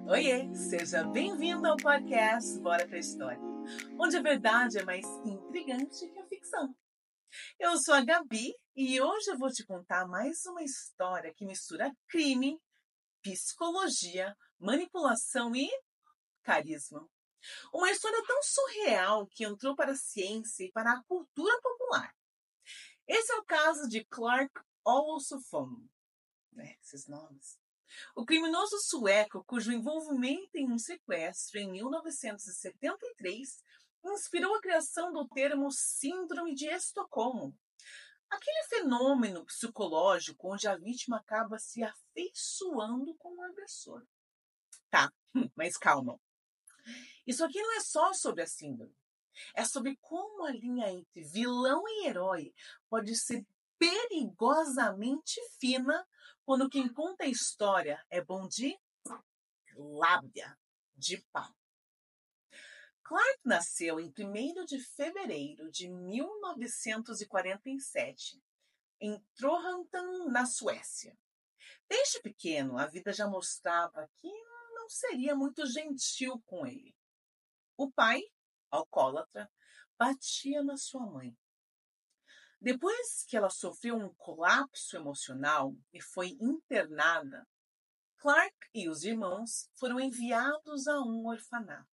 Oiê, seja bem-vindo ao podcast Bora pra História, onde a verdade é mais intrigante que a ficção. Eu sou a Gabi e hoje eu vou te contar mais uma história que mistura crime, psicologia, manipulação e carisma. Uma história tão surreal que entrou para a ciência e para a cultura popular. Esse é o caso de Clark Olofsson, esses nomes. O criminoso sueco, cujo envolvimento em um sequestro em 1973 inspirou a criação do termo Síndrome de Estocolmo, aquele fenômeno psicológico onde a vítima acaba se afeiçoando com o agressor. Tá, mas calma. Isso aqui não é só sobre a síndrome. É sobre como a linha entre vilão e herói pode ser perigosamente fina quando quem conta a história é bom de lábia, de pau. Clark nasceu em 1º de fevereiro de 1947, em Trollhättan, na Suécia. Desde pequeno, a vida já mostrava que não seria muito gentil com ele. O pai, alcoólatra, batia na sua mãe. Depois que ela sofreu um colapso emocional e foi internada, Clark e os irmãos foram enviados a um orfanato.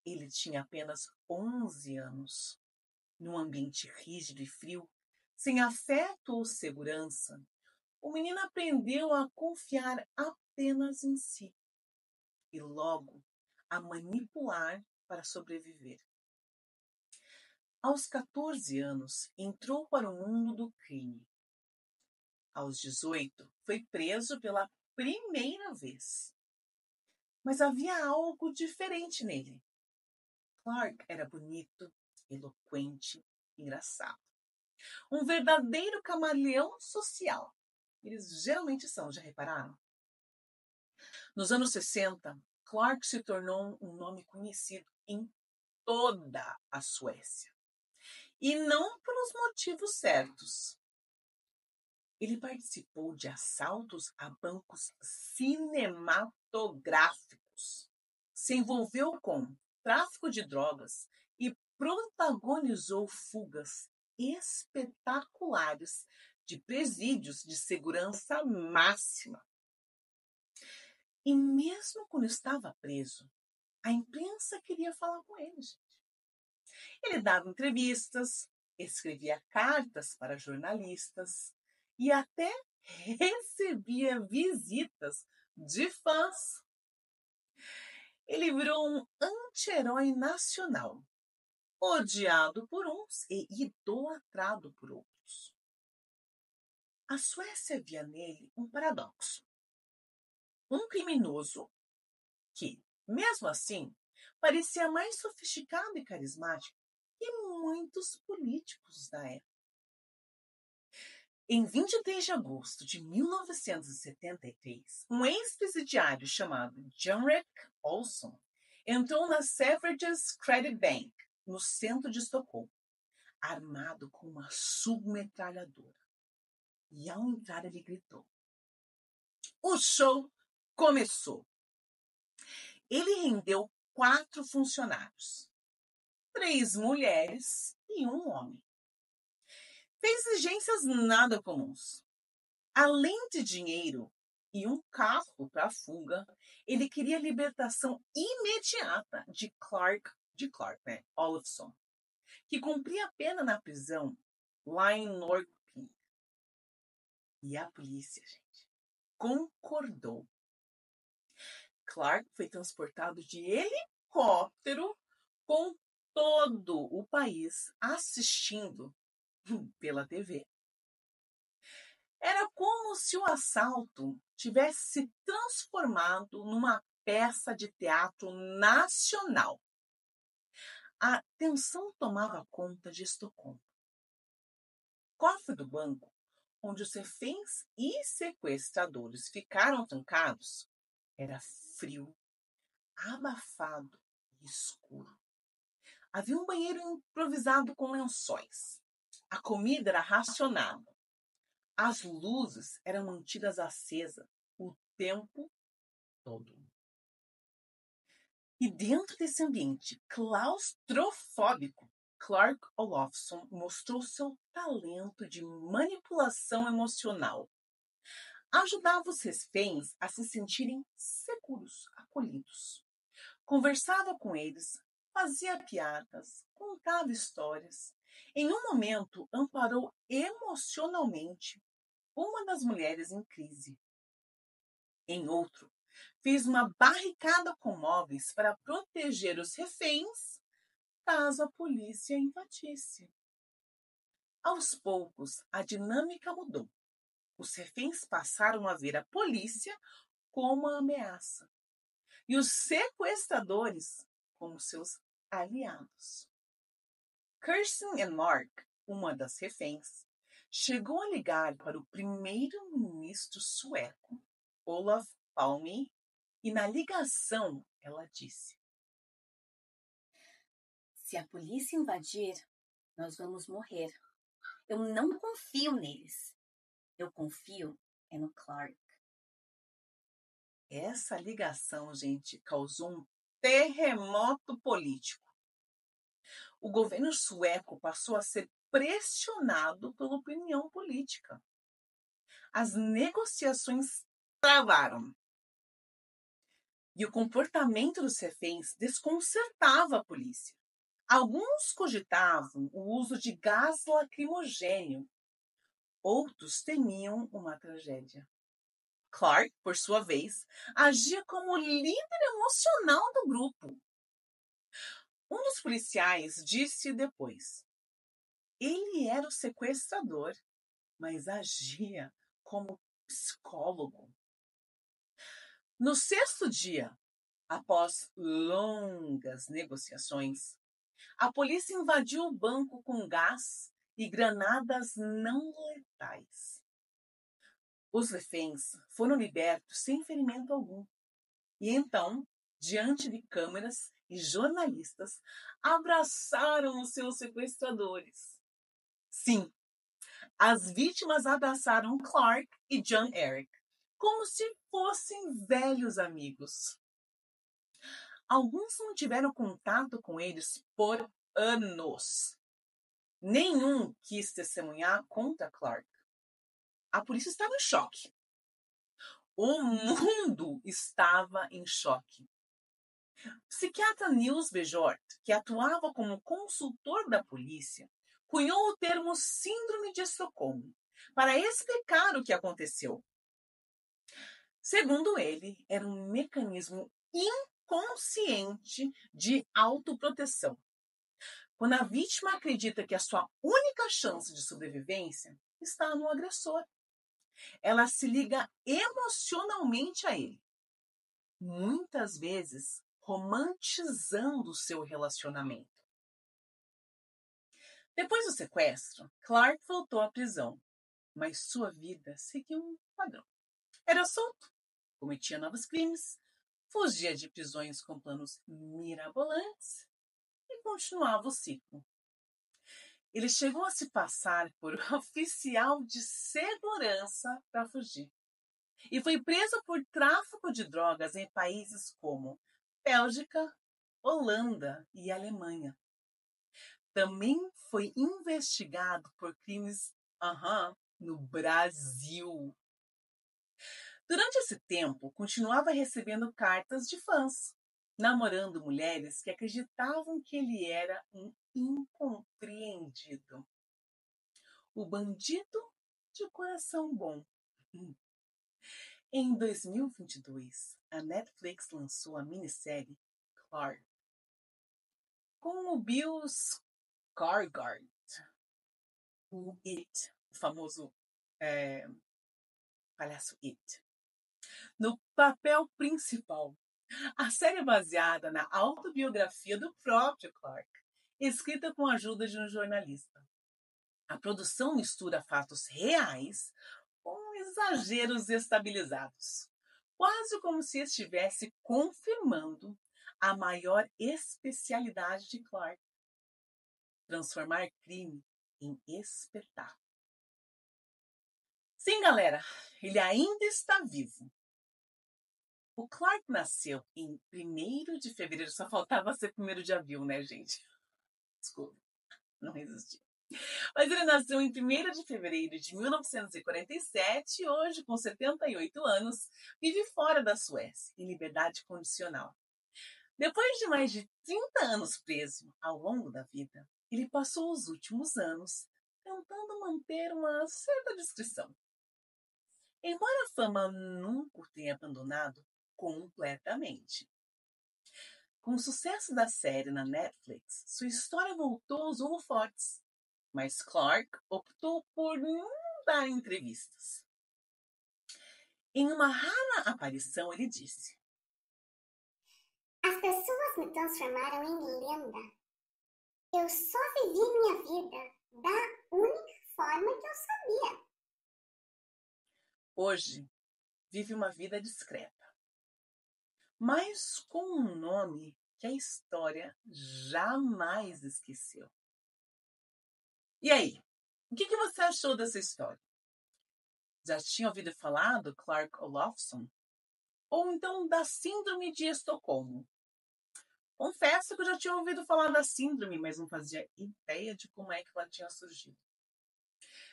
Ele tinha apenas 11 anos. Num ambiente rígido e frio, sem afeto ou segurança, o menino aprendeu a confiar apenas em si e logo a manipular para sobreviver. Aos 14 anos, entrou para o mundo do crime. Aos 18, foi preso pela primeira vez. Mas havia algo diferente nele. Clark era bonito, eloquente, engraçado. Um verdadeiro camaleão social. Eles geralmente são, já repararam? Nos anos 60, Clark se tornou um nome conhecido em toda a Suécia. E não pelos motivos certos. Ele participou de assaltos a bancos cinematográficos. Se envolveu com tráfico de drogas e protagonizou fugas espetaculares de presídios de segurança máxima. E mesmo quando estava preso, a imprensa queria falar com ele, gente. Ele dava entrevistas, escrevia cartas para jornalistas e até recebia visitas de fãs. Ele virou um anti-herói nacional, odiado por uns e idolatrado por outros. A Suécia via nele um paradoxo. Um criminoso que, mesmo assim, parecia mais sofisticado e carismático que muitos políticos da época. Em 23 de agosto de 1973, um ex-presidiário chamado Henrik Olsson entrou na Selfridges Credit Bank, no centro de Estocolmo, armado com uma submetralhadora. E ao entrar ele gritou. O show começou. Ele rendeu 4 funcionários, 3 mulheres e um homem. Fez exigências nada comuns. Além de dinheiro e um carro para a fuga, ele queria a libertação imediata de Clark Olofsson, que cumpria a pena na prisão lá em Norrköping. E a polícia, gente, concordou. Clark foi transportado de helicóptero com todo o país assistindo pela TV. Era como se o assalto tivesse se transformado numa peça de teatro nacional. A tensão tomava conta de Estocolmo. O cofre do banco, onde os reféns e sequestradores ficaram trancados, era frio, abafado e escuro. Havia um banheiro improvisado com lençóis. A comida era racionada. As luzes eram mantidas acesas o tempo todo. E dentro desse ambiente claustrofóbico, Clark Olofsson mostrou seu talento de manipulação emocional. Ajudava os reféns a se sentirem seguros, acolhidos. Conversava com eles, fazia piadas, contava histórias. Em um momento, amparou emocionalmente uma das mulheres em crise. Em outro, fez uma barricada com móveis para proteger os reféns caso a polícia invadisse. Aos poucos, a dinâmica mudou. Os reféns passaram a ver a polícia como uma ameaça e os sequestradores como seus aliados. Kirsten e Mark, uma das reféns, chegou a ligar para o primeiro-ministro sueco, Olof Palme, e na ligação ela disse: se a polícia invadir, nós vamos morrer. Eu não confio neles. Eu confio no Clark. Essa ligação, gente, causou um terremoto político. O governo sueco passou a ser pressionado pela opinião política. As negociações travaram. E o comportamento dos reféns desconcertava a polícia. Alguns cogitavam o uso de gás lacrimogêneo. Outros temiam uma tragédia. Clark, por sua vez, agia como líder emocional do grupo. Um dos policiais disse depois: ele era o sequestrador, mas agia como psicólogo. No sexto dia, após longas negociações, a polícia invadiu o banco com gás e granadas não letais. Os reféns foram libertos sem ferimento algum. E então, diante de câmeras e jornalistas, abraçaram os seus sequestradores. Sim, as vítimas abraçaram Clark e John Eric, como se fossem velhos amigos. Alguns não tiveram contato com eles por anos. Nenhum quis testemunhar contra Clark. A polícia estava em choque. O mundo estava em choque. O psiquiatra Niels Bejort, que atuava como consultor da polícia, cunhou o termo Síndrome de Estocolmo para explicar o que aconteceu. Segundo ele, era um mecanismo inconsciente de autoproteção. Quando a vítima acredita que a sua única chance de sobrevivência está no agressor, ela se liga emocionalmente a ele, muitas vezes romantizando o seu relacionamento. Depois do sequestro, Clark voltou à prisão, mas sua vida seguiu um padrão. Era solto, cometia novos crimes, fugia de prisões com planos mirabolantes e continuava o ciclo. Ele chegou a se passar por oficial de segurança para fugir. E foi preso por tráfico de drogas em países como Bélgica, Holanda e Alemanha. Também foi investigado por crimes no Brasil. Durante esse tempo, continuava recebendo cartas de fãs, namorando mulheres que acreditavam que ele era um incompreendido. O bandido de coração bom. Em 2022, a Netflix lançou a minissérie Clark, com o Bill Skarsgård, o It, o famoso palhaço It, no papel principal. A série é baseada na autobiografia do próprio Clark, escrita com a ajuda de um jornalista. A produção mistura fatos reais com exageros estabilizados, quase como se estivesse confirmando a maior especialidade de Clark: transformar crime em espetáculo. Sim, galera, ele ainda está vivo. O Clark nasceu em 1º de fevereiro, só faltava ser 1º de abril, né, gente? Desculpa, não resisti. Mas ele nasceu em 1º de fevereiro de 1947 e hoje, com 78 anos, vive fora da Suécia, em liberdade condicional. Depois de mais de 30 anos preso ao longo da vida, ele passou os últimos anos tentando manter uma certa discrição. Embora a fama nunca o tenha abandonado completamente. Com o sucesso da série na Netflix, sua história voltou aos holofotes, mas Clark optou por não dar entrevistas. Em uma rara aparição, ele disse: As pessoas me transformaram em lenda. Eu só vivi minha vida da única forma que eu sabia. Hoje, vive uma vida discreta, mas com um nome que a história jamais esqueceu. E aí, o que você achou dessa história? Já tinha ouvido falar do Clark Olofsson? Ou então da Síndrome de Estocolmo? Confesso que eu já tinha ouvido falar da síndrome, mas não fazia ideia de como é que ela tinha surgido.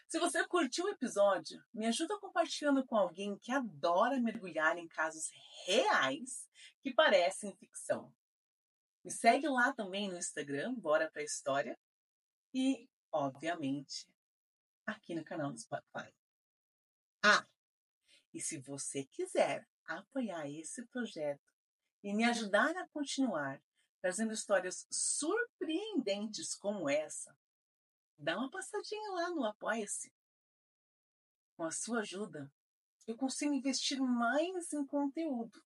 Se você curtiu o episódio, me ajuda compartilhando com alguém que adora mergulhar em casos reais que parecem ficção. Me segue lá também no Instagram, Bora Pra História. E, obviamente, aqui no canal do Spotify. E se você quiser apoiar esse projeto e me ajudar a continuar trazendo histórias surpreendentes como essa, dá uma passadinha lá no Apoia-se. Com a sua ajuda, eu consigo investir mais em conteúdo,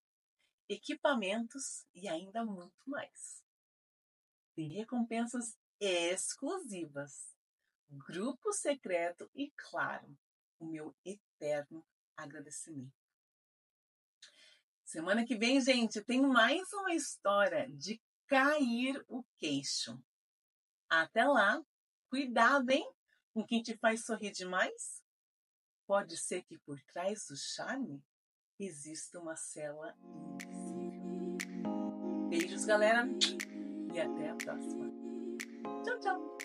equipamentos e ainda muito mais. Tem recompensas exclusivas, grupo secreto e, claro, o meu eterno agradecimento. Semana que vem, gente, tem mais uma história de cair o queixo. Até lá, cuidado, hein? Com quem te faz sorrir demais. Pode ser que por trás do charme exista uma cela invisível. Beijos, galera, e até a próxima. Tchau, tchau!